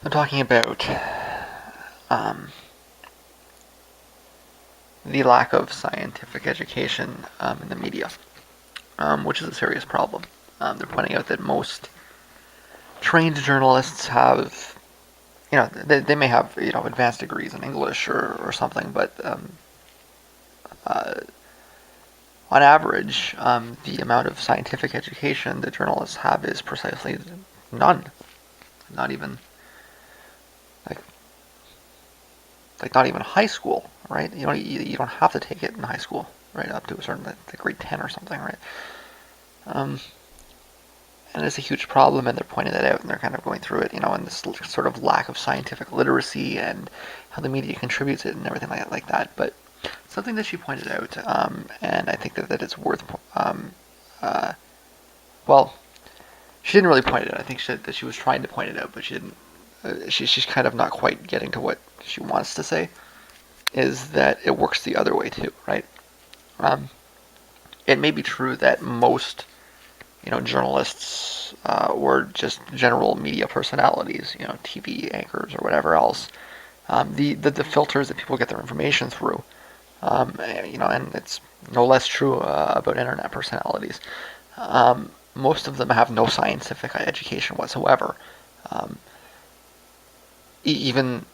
I'm talking about um, the lack of scientific education in the media, which is a serious problem. They're pointing out that most trained journalists have, they may have, advanced degrees in English or something, but uh, on average, the amount of scientific education that journalists have is precisely none. Not even like not even high school, right? You don't have to take it in high school, right? Up to a certain like grade 10 or something, right? Um, and it's a huge problem, and they're pointing that out, and they're kind of going through it, and this sort of lack of scientific literacy and how the media contributes it and everything like that. But something that she pointed out, and I think that it's worth, uh, well, she didn't really point it out. I think that she was trying to point it out, but she didn't. She's kind of not quite getting to what she wants to say. Is that it works the other way too, right? Um, it may be true that most journalists or just general media personalities, TV anchors or whatever else, the filters that people get their information through, and it's no less true about internet personalities. Most of them have no scientific education whatsoever. Um, even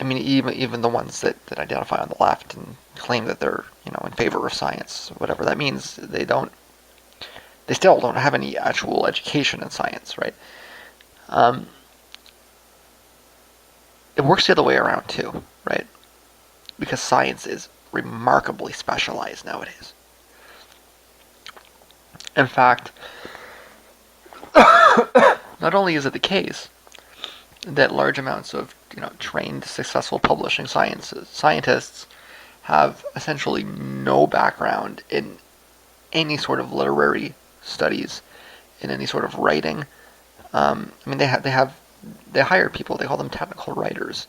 even the ones that identify on the left and claim that they're in favor of science, whatever that means, they still don't have any actual education in science, right? Um, it works the other way around too, right? Because science is remarkably specialized nowadays. In fact, not only is it the case that large amounts of trained, successful publishing scientists have essentially no background in any sort of literary studies, in any sort of writing. They hire people. They call them technical writers,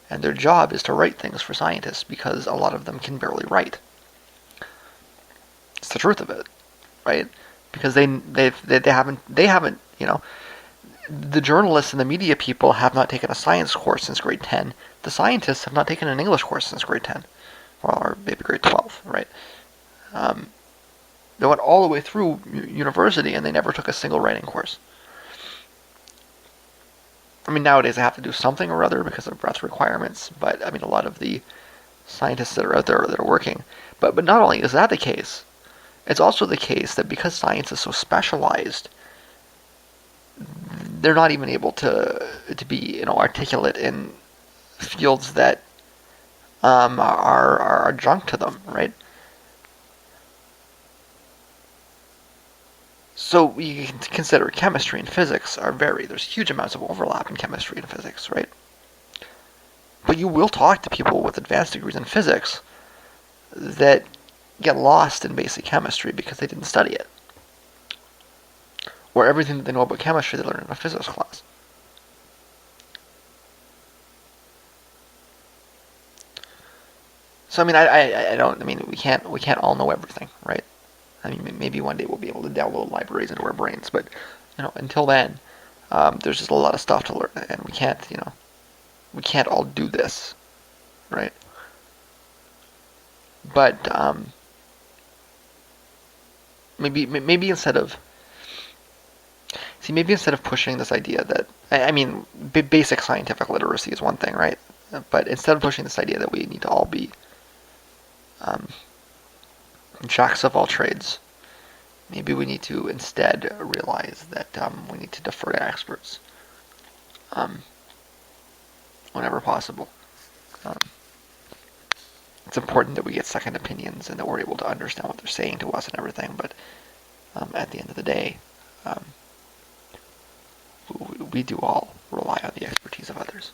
and their job is to write things for scientists because a lot of them can barely write. It's the truth of it, right? Because they haven't the journalists and the media people have not taken a science course since grade 10. The scientists have not taken an English course since grade 10, or maybe grade 12, right? Um, they went all the way through university and they never took a single writing course. Nowadays they have to do something or other because of breadth requirements, but a lot of the scientists that are out there that are working. But not only is that the case, it's also the case that because science is so specialized, they're not even able to be articulate in fields that are junk to them, right? So you can consider chemistry and physics there's huge amounts of overlap in chemistry and physics, right? But you will talk to people with advanced degrees in physics that get lost in basic chemistry because they didn't study it. Or everything that they know about chemistry they learned in a physics class. So I don't. We can't all know everything, right? Maybe one day we'll be able to download libraries into our brains, but until then, there's just a lot of stuff to learn, and we can't all do this, right? But maybe instead of pushing this idea that basic scientific literacy is one thing, right? But instead of pushing this idea that we need to all be um, jacks of all trades, maybe we need to instead realize that we need to defer to experts um, whenever possible. Um, it's important that we get second opinions and that we're able to understand what they're saying to us and everything, but at the end of the day, um, we do all rely on the expertise of others.